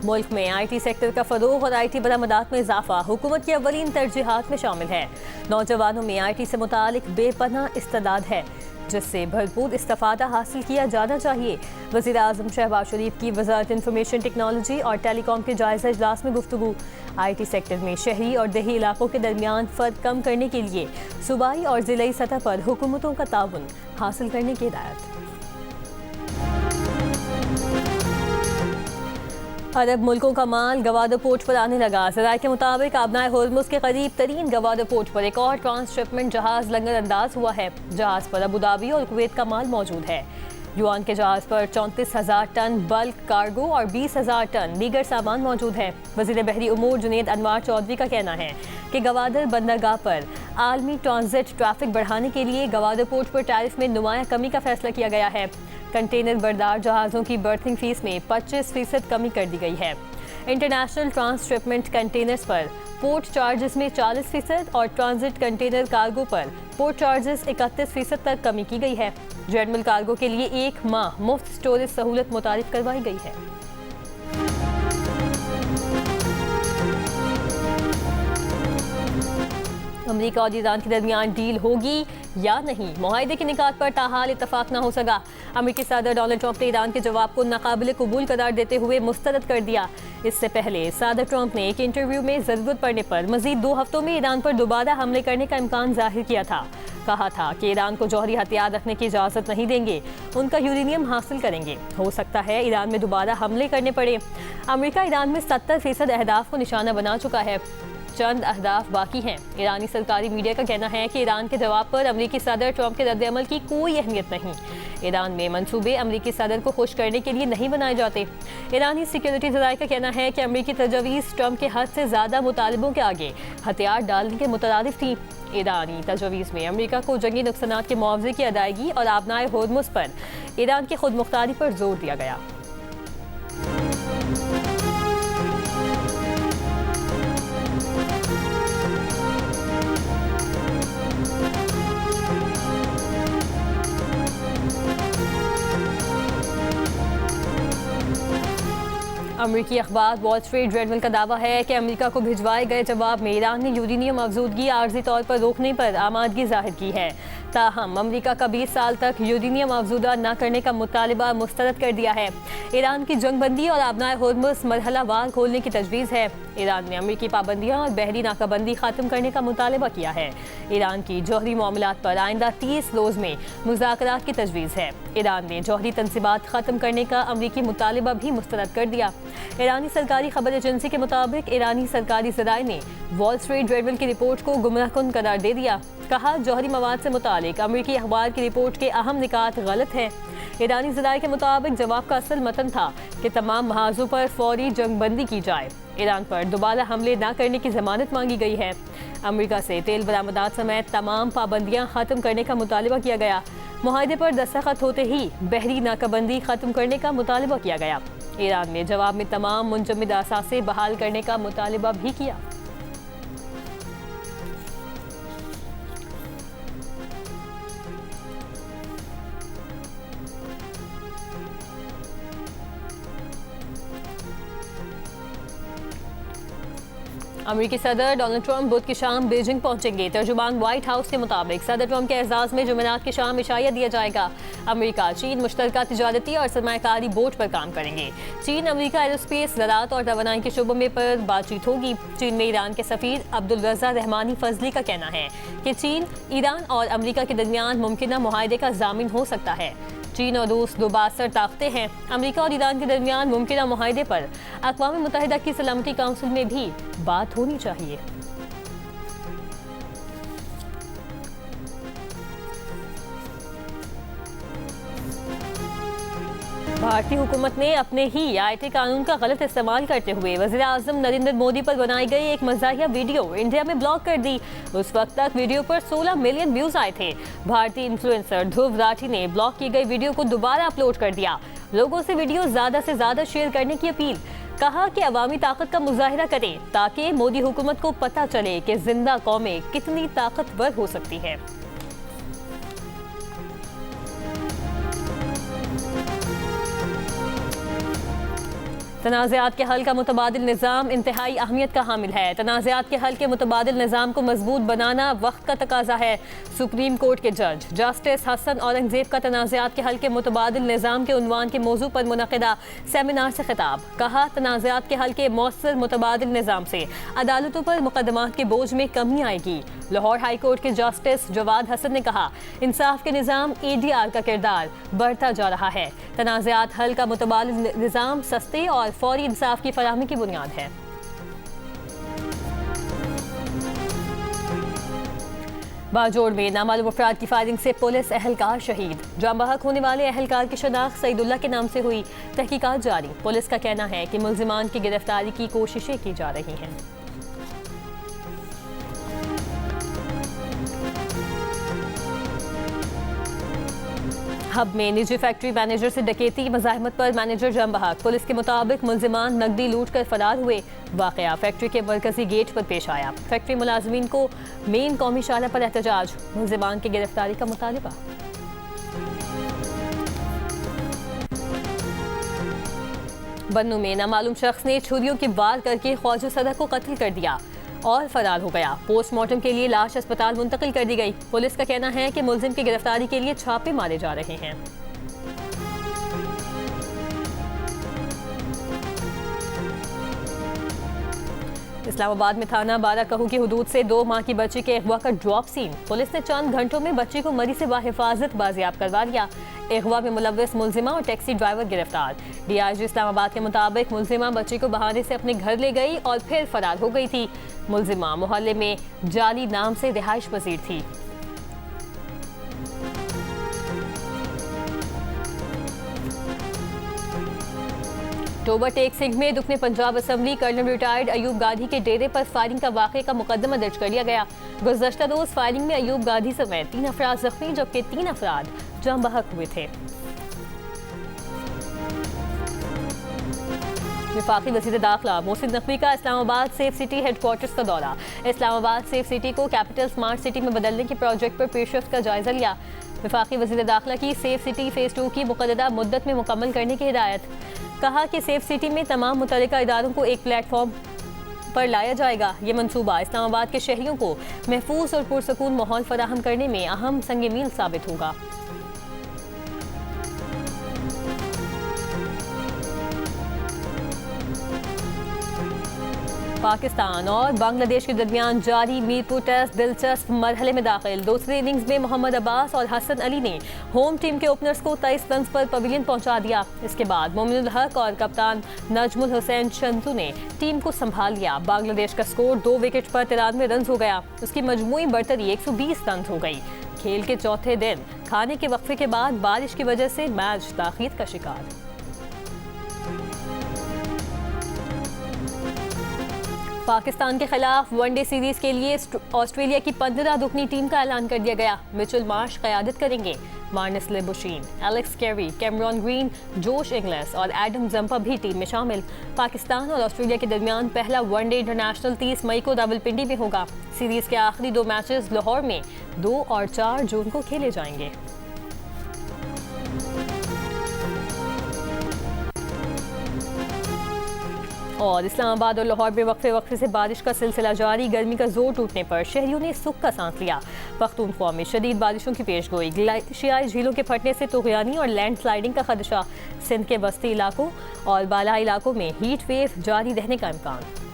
मुल्क में IT sector का फरोग और IT बरामदात में इजाफा हुकूमत की अवलीन तरजीहात में शामिल है। नौजवानों में IT से मुतालिक बेपनाह इस्तेदाद है, जिससे भरपूर इस्तेफादा हासिल किया जाना चाहिए। वज़ीर-ए-आज़म शहबाज शरीफ की वज़ारत इंफॉर्मेशन टेक्नोलॉजी और टेलीकॉम के जायज़ा इजलास में गुफ्तगू। IT सेक्टर में शहरी और देही इलाकों के दरमियान फ़र्क कम करने के लिए सूबाई और ज़िलाई सतह पर हुकूमतों का ताउन हासिल करने की हिदायत। अरब मुल्कों का माल गवादर पोर्ट पर आने लगा। ज़राए के मुताबिक आबनाए होर्मुज़ के करीब तरीन गवादर पोर्ट पर एक और ट्रांसशिपमेंट जहाज़ लंगर अंदाज हुआ है। जहाज़ पर अबू धाबी और कुवैत का माल मौजूद है। युआन के जहाज़ पर 34,000 टन बल्क कार्गो और 20,000 टन दीगर सामान मौजूद है। वज़ीर बहरी उमूर जुनैद अनवार चौधरी का कहना है कि गवादर बंदरगाह पर आलमी ट्रांजिट ट्रैफिक बढ़ाने के लिए गवादर पोर्ट पर टैरिफ में नुमाया कमी का फैसला किया गया है। कंटेनर बरदार जहाज़ों की बर्थिंग फीस में 25% कमी कर दी गई है। इंटरनेशनल ट्रांसशिपमेंट कंटेनर्स पर पोर्ट चार्जेस में 40% और ट्रांजिट कंटेनर कार्गो पर पोर्ट चार्जेस 31% तक कमी की गई है। जनरल कार्गो के लिए 1 माह मुफ्त स्टोरेज सहूलत मुतारिफ करवाई गई है। अमेरिका और ईरान के दरमियान डील होगी या नहीं, मुआहदे के निकात पर ताहाल इत्तफाक न हो सका। अमेरिकी सदर डोनाल्ड ट्रंप ने ईरान के जवाब को नाकाबिल कबूल करार देते हुए मुस्तरद कर दिया। इससे पहले सदर ट्रंप ने एक इंटरव्यू में जरूरत पड़ने पर मजीद 2 हफ्तों में ईरान पर दोबारा हमले करने का इम्कान जाहिर किया था। कहा था कि ईरान को जौहरी हथियार रखने की इजाज़त नहीं देंगे, उनका यूरेनियम हासिल करेंगे। हो सकता है ईरान में दोबारा हमले करने पड़े। अमेरिका ईरान में 70% अहदाफ को निशाना बना चुका है, चंद अहदाफ बाकी हैं। ईरानी सरकारी मीडिया का कहना है कि ईरान के जवाब पर अमेरिकी सदर ट्रंप के रद्द-ए-अमल की कोई अहमियत नहीं। ईरान में मंसूबे अमेरिकी सदर को खुश करने के लिए नहीं बनाए जाते। ईरानी सिक्योरिटी ज़राए का कहना है कि अमेरिकी तजवीज़ ट्रंप के हद से ज़्यादा मुतालिबों के आगे हथियार डालने के मुतरादिफ थी। ईरानी तजवीज़ में अमेरिका को जंगी नुकसानात के मुआवजे की अदायगी और आबनाए होर्मुज़ पर ईरान की खुद मुख्तारी पर जोर दिया गया। अमेरिकी अखबार वॉल स्ट्रीट जर्नल का दावा है कि अमेरिका को भिजवाए गए जवाब में ईरान ने यूरेनियम अफजूदगी आर्जी तौर पर रोकने पर आमादगी जाहिर की है। ताहम अमेरिका का 20 साल तक यूरेनियम अफजूदा न करने का मुतालिबा मुस्तरद कर दिया है। ईरान की जंगबंदी और आबनाए होर्मुज़ मरहलावार खोलने की तजवीज़ है। ईरान ने अमेरिकी पाबंदियाँ और बहरी नाकाबंदी ख़त्म करने का मुतालिबा किया है। ईरान की जौहरी मामलात पर आइंदा 30 रोज़ में मुज़ाकरात की तजवीज़ है। ईरान ने जौहरी तनसीबात ख़त्म करने का अमेरिकी मुतालिबा भी मुस्तरद कर दिया। ईरानी सरकारी खबर एजेंसी के मुताबिक ईरानी सरकारी ज़राए ने वॉल स्ट्रीट जर्नल की रिपोर्ट को गुमराहकुन करार दे दिया। कहा, जौहरी मवाद से मुतालिक अमेरिकी अखबार की रिपोर्ट के अहम निकात गलत है। ईरानी ज़राए के मुताबिक जवाब का असल मतन था कि तमाम महाजों पर फौरी जंगबंदी की जाए। ईरान पर दोबारा हमले न करने की जमानत मांगी गई है। अमेरिका से तेल बरामदात समेत तमाम पाबंदियाँ ख़त्म करने का मुतालिबा किया गया। मुआहदे पर दस्तखत होते ही बहरी नाकाबंदी ख़त्म करने का मुतालिबा किया गया। ईरान ने जवाब में तमाम मुंजमद असासे बहाल करने का मुतालिबा भी किया। अमेरिकी सदर डोनाल्ड ट्रंप बुध की शाम बीजिंग पहुंचेंगे। तर्जुमान व्हाइट हाउस के मुताबिक सदर ट्रंप के एजाज में जुमेरात की शाम इशाया दिया जाएगा। अमेरिका चीन मुश्तरका तिजारती और सरमायाकारी बोर्ड पर काम करेंगे। चीन अमेरिका एरोस्पेस, ज़राअत और तवानाई के शोबों में पर बातचीत होगी। चीन में ईरान के सफीर अब्दुल रज़ा रहमानी फजली का कहना है कि चीन ईरान और अमेरिका के दरमियान मुमकिन मुआहदे का जामिन हो सकता है। चीन और रूस दो बासर ताकतें हैं। अमेरिका और ईरान के दरमियान मुमकिन मुआहदे पर अक़वाम मुत्तहिदा की सलामती काउंसिल में भी बात होनी चाहिए। भारतीय हुकूमत ने अपने ही IT कानून का गलत इस्तेमाल करते हुए वज़ीर-ए-आज़म नरेंद्र मोदी पर बनाई गई एक मज़ाहिया वीडियो इंडिया में ब्लॉक कर दी। उस वक्त तक वीडियो पर 16 मिलियन व्यूज आए थे। भारतीय इन्फ्लुएंसर ध्रुव राठी ने ब्लॉक की गई वीडियो को दोबारा अपलोड कर दिया। लोगों से वीडियो ज़्यादा से ज़्यादा शेयर करने की अपील। कहा कि अवामी ताकत का मुजाहिरा करें ताकि मोदी हुकूमत को पता चले कि जिंदा कौमें कितनी ताकतवर हो सकती है। तनाज़ात के हल का मुतबादिल निज़ाम इंतहाई अहमियत का हामिल है। तनाज़ात के हल के मुतबादिल निज़ाम को मजबूत बनाना वक्त का तकाजा है। सुप्रीम कोर्ट के जज जस्टिस हसन औरंगजेब का तनाज़ात के हल के मुतबादिल निज़ाम के उन्वान के मौजू पर मुनक़िदा सेमिनार से खिताब। कहा, तनाज़ात के हल के मौसर मुतबादिल निज़ाम से अदालतों पर मुकदमात के बोझ में कमी आएगी। लाहौर हाई कोर्ट के जस्टिस जवाद हसन ने कहा, इंसाफ के निज़ाम ADR का किरदार बढ़ता जा रहा है। तनाज़ात हल का मुतबादिल निज़ाम सस्ते और फौरी इंसाफ की फराहमी की बुनियाद है। बाजोड़ में नामालूम अफराद की फायरिंग से पुलिस एहलकार शहीद। जाम बहक होने वाले एहलकार की शनाख्त सईदुल्ला के नाम से हुई। तहकीकात जारी। पुलिस का कहना है कि मुल्जिमान की गिरफ्तारी की कोशिशें की जा रही हैं। हब में निजी फैक्ट्री मैनेजर से डकैती, मज़ाहमत पर मैनेजर जाम बहक। पुलिस के मुताबिक मुल्जिमान नकदी लूट कर फरार हुए। वाक़या फैक्ट्री के मरकजी गेट पर पेश आया। फैक्ट्री मुलाजमीन को मेन कौमी शाला पर एहतजाज, मुल्जिमान की गिरफ्तारी का मुतालिबा। बन्नू में नामालूम शख्स ने छुरियों की वार करके ख्वाजा सदर को कत्ल कर दिया और फरार हो गया। पोस्टमार्टम के लिए लाश अस्पताल मुंतकिल कर दी गई। पुलिस का कहना है कि मुलजिम की गिरफ्तारी के लिए छापे मारे जा रहे हैं। इस्लामाबाद में थाना बाराकहू की हुदूद से 2 माह की बच्ची के अगवा का ड्रॉप सीन। पुलिस ने चंद घंटों में बच्ची को मरी से बाहिफाजत बाजियाब करवा लिया। अगवा में मुलव्वस मुलजिमा और टैक्सी ड्राइवर गिरफ्तार। DIG इस्लामाबाद के मुताबिक मुलजिमा बच्ची को बहाने से अपने घर ले गई और फिर फरार हो गई थी। मुलजिमा मोहल्ले में जाली नाम से रिहाइश पजीर थी। टोबर टेक सिंह में रुकने Punjab assembly colonel retired Ayub Gandhi के डेरे पर फायरिंग का वाक़े का मुकदमा दर्ज कर लिया गया। गुज़श्ता रोज फायरिंग में अयूब गांधी समेत 3 अफराद जख्मी जबकि 3 अफराद जाम बहक हुए थे। वफाकी वज़ीर दाखिला मोहसिन नकवी का इस्लामाबाद सेफ सिटी हेडक्वार्टर्स का दौरा। इस्लामाबाद सेफ सिटी को कैपिटल स्मार्ट सिटी में बदलने के प्रोजेक्ट पर पेशरफ्त का जायजा लिया। वफाकी वज़ीर दाखिला की सेफ सिटी फेज़ 2 की मुक़र्ररा मुद्दत में मुकम्मल करने की हिदायत। कहा कि सेफ सिटी में तमाम मुतल्लिका इदारों को एक प्लेटफॉर्म पर लाया जाएगा। ये मंसूबा इस्लामाबाद के शहरियों को महफूज और पुरसकून माहौल फराहम करने में अहम संग मील साबित होगा। पाकिस्तान और बांग्लादेश के दरमियान जारी मीरपुर टेस्ट दिलचस्प मरहले में दाखिल। दूसरी इनिंग्स में मोहम्मद अब्बास और हसन अली ने होम टीम के ओपनर्स को 23 रन पर पवेलियन पहुंचा दिया। इसके बाद मोमिनुल हक और कप्तान नजमुल हुसैन चंदू ने टीम को संभाल लिया। बांग्लादेश का स्कोर 2 विकेट पर 93 रन हो गया। उसकी मजमूई बढ़तरी 120 रन हो गई। खेल के चौथे दिन खाने के वक्फे के बाद बारिश की वजह से मैच ताखीर का शिकार। पाकिस्तान के खिलाफ वनडे सीरीज के लिए ऑस्ट्रेलिया की 15 रुकनी टीम का ऐलान कर दिया गया। मिचेल मार्श क़यादत करेंगे। Marnus Labuschagne, Alex Carey, Cameron Green, Josh Inglis और एडम जंपा भी टीम में शामिल। पाकिस्तान और ऑस्ट्रेलिया के दरमियान पहला वनडे इंटरनेशनल 30 मई को रावलपिंडी में होगा। सीरीज के आखिरी 2 मैचेस लाहौर में 2 और 4 जून को खेले जाएंगे। और इस्लामाबाद और लाहौर में वक्फे से बारिश का सिलसिला जारी। गर्मी का जोर टूटने पर शहरियों ने सुख का सांस लिया। पख्तूनख्वा में शदीद बारिशों की पेशगोई। ग्लेशियाई झीलों के फटने से तुग़यानी और लैंडस्लाइडिंग का खदशा। सिंध के वस्ती इलाकों और बाला इलाकों में हीट वेव जारी रहने का इम्कान।